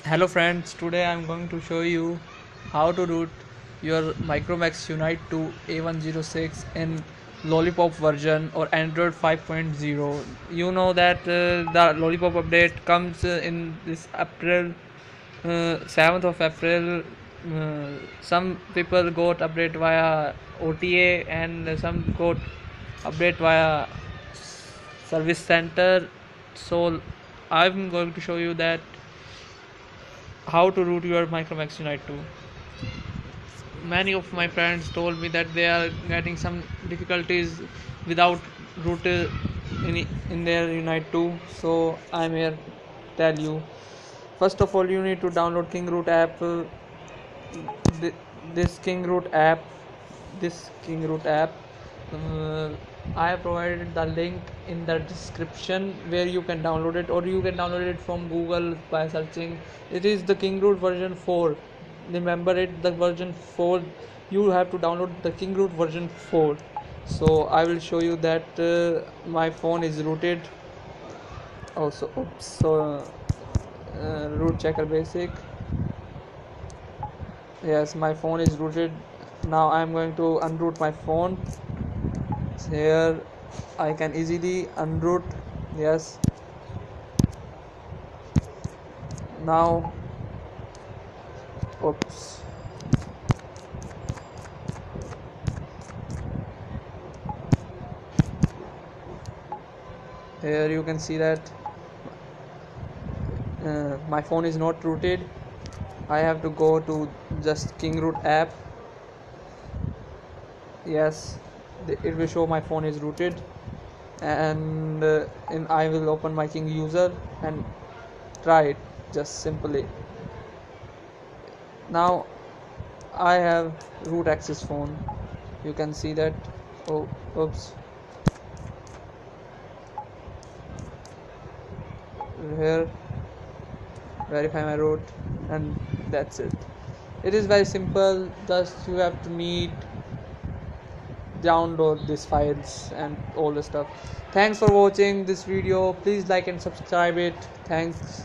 Hello friends, today I am going to show you how to root your Micromax Unite to A106 in lollipop version or Android 5.0. You know that the lollipop update comes in this April, 7th of April. Some people got update via OTA and some got update via service center. So I'm going to show you that how to root your Micromax Unite 2. Many of my friends told me that they are getting some difficulties without root in their Unite 2. So I'm here to tell you. First of all, you need to download King Root app. This King Root app. This King Root app. Uh, I have provided the link in the description where you can download it, or you can download it from Google by searching. It is the King Root version 4. Remember it, the version 4. You have to download the King Root version 4. So I will show you that my phone is rooted. Also, oops. So root checker basic. Yes, my phone is rooted. Now I am going to unroot my phone. Here I can easily unroot. Yes, now oops, here you can see that my phone is not rooted. I have to go to just King Root app. Yes, it will show my phone is rooted, and I will open my King user and try it just simply. Now I have root access phone. You can see that. Oh, oops. Here, verify my root, and that's it. It is very simple. Just you have to need download these files and all the stuff. Thanks for watching this video. Please like and subscribe it. Thanks.